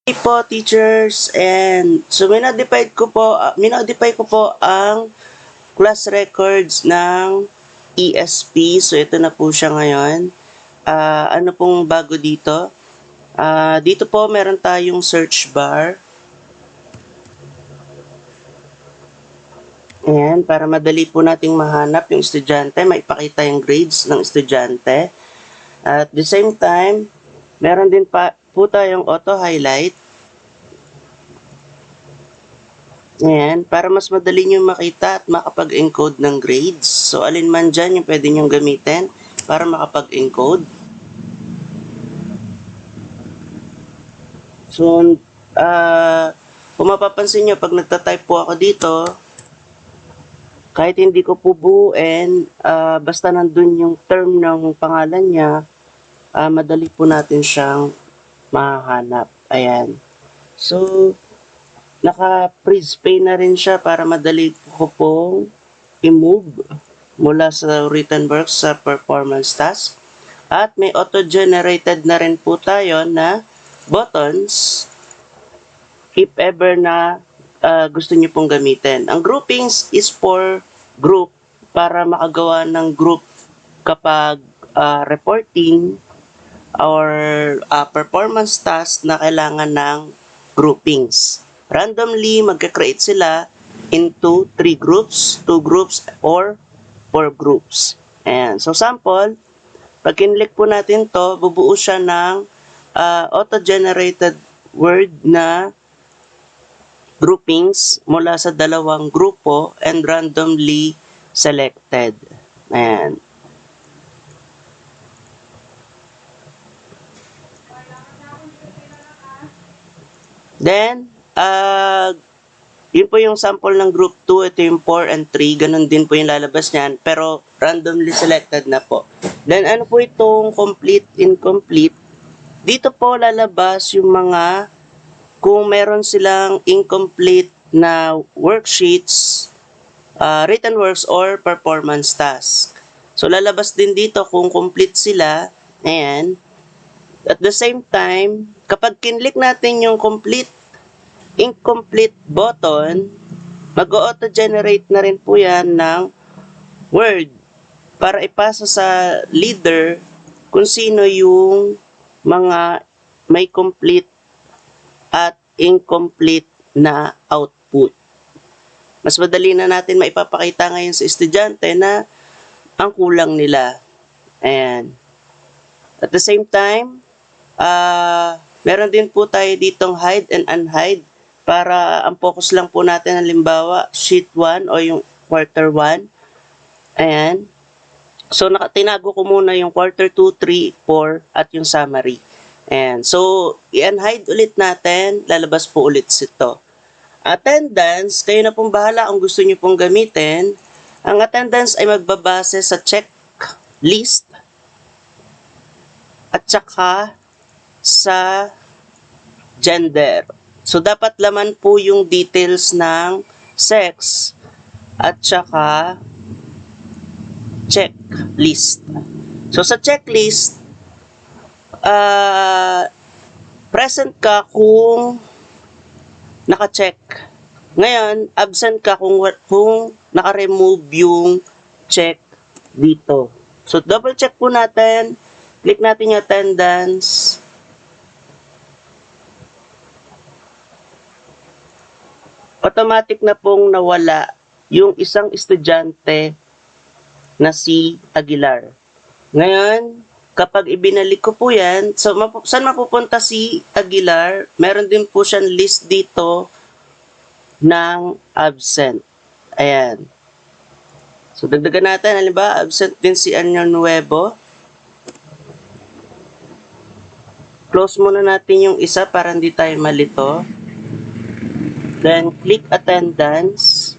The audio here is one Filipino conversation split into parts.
Hey po teachers, and so minodify ko po ang class records ng ESP. So ito na po siya ngayon. Ano pong bago dito? Dito po meron tayong search bar. Ayan, para madali po nating mahanap yung estudyante, maipakita yung grades ng estudyante. At the same time, meron din po tayong auto-highlight. Ayan, para mas madali nyo makita at makapag-encode ng grades. So, alin man dyan yung pwede nyo gamitin para makapag-encode. So, kung mapapansin nyo, pag nagtatype po ako dito, kahit hindi ko po buuin, basta nandun yung term ng pangalan niya, madali po natin siyang mahanap. Ayan. So, naka-freeze pay na rin siya para madali ko pong i-move mula sa written works sa performance task. At may auto-generated na rin po tayo na buttons if ever na gusto nyo pong gamitin. Ang groupings is for group para makagawa ng group kapag reporting or performance task na kailangan ng groupings. Randomly, magka-create sila into 3 groups, 2 groups, or 4 groups. And so sample, pag kinlik po natin to, bubuo siya ng auto-generated word na groupings mula sa dalawang grupo and randomly selected. Ayan. Then, yun po yung sample ng group 2, ito yung 4 and 3, ganun din po yung lalabas niyan, pero randomly selected na po. Then, ano po itong complete, incomplete? Dito po lalabas yung mga, kung meron silang incomplete na worksheets, written works, or performance task. So, lalabas din dito kung complete sila, ayan. At the same time, kapag kinlik natin yung complete, incomplete button, mag-auto-generate na rin po yan ng word para ipasa sa leader kung sino yung mga may complete at incomplete na output. Mas madali na natin maipapakita ngayon sa estudyante na ang kulang nila. Ayan. At the same time, meron din po tayo ditong hide and unhide para ang focus lang po natin halimbawa sheet 1 o yung quarter 1. Ayan. So, tinago ko muna yung quarter 2, 3, 4 at yung summary. Ayan. So, i-unhide ulit natin. Lalabas po ulit ito. Attendance, kayo na pong bahala kung gusto nyo pong gamitin. Ang attendance ay magbabase sa checklist at saka sa gender. So, dapat laman po yung details ng sex at saka checklist. So, sa checklist, present ka kung naka-check. Ngayon, absent ka kung naka-remove yung check dito. So, double check po natin. Click natin yung attendance. Automatic na pong nawala yung isang estudyante na si Aguilar. Ngayon, kapag ibinalik ko po yan, so saan mapupunta si Aguilar? Meron din po siyang list dito ng absent. Ayan. So, dagdagan natin. Halimbawa, absent din si Anyo Nuevo. Close muna natin yung isa para hindi tayo malito. Then, click attendance.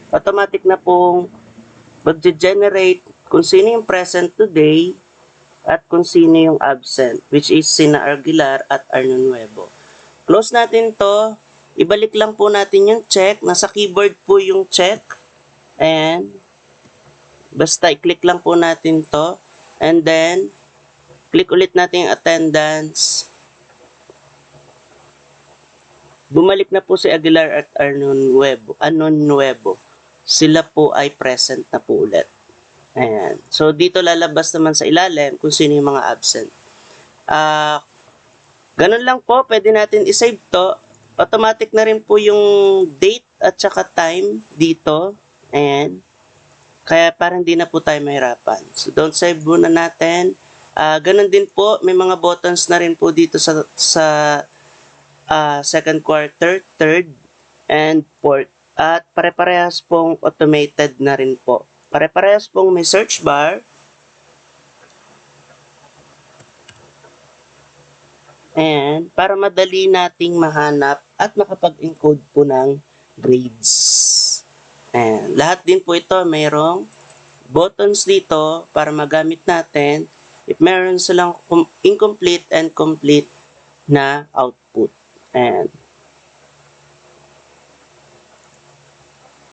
Automatic na pong mag-generate kung sino yung present today at kung sino yung absent, which is sina Aguilar at Arno Nuevo. Close natin to. Ibalik lang po natin yung check. Nasa keyboard po yung check. And, basta i-click lang po natin to. And then, click ulit natin yung attendance. bumalik na po si Aguilar at Anon Nuevo. Sila po ay present na po ulit. Ayan. So, dito lalabas naman sa ilalim kung sino yung mga absent. Ganun lang po, pwede natin isave to. Automatic na rin po yung date at saka time dito. Ayan. Kaya parang hindi na po tayo mahirapan. So, don't save muna natin. Ganun din po, may mga buttons na rin po dito sa second quarter, third, and fourth. At pare-parehas pong automated na rin po. Pare-parehas pong may search bar. And para madali nating mahanap at makapag-encode po ng grades. And lahat din po ito mayroong buttons dito para magamit natin if meron silang incomplete and complete na output. And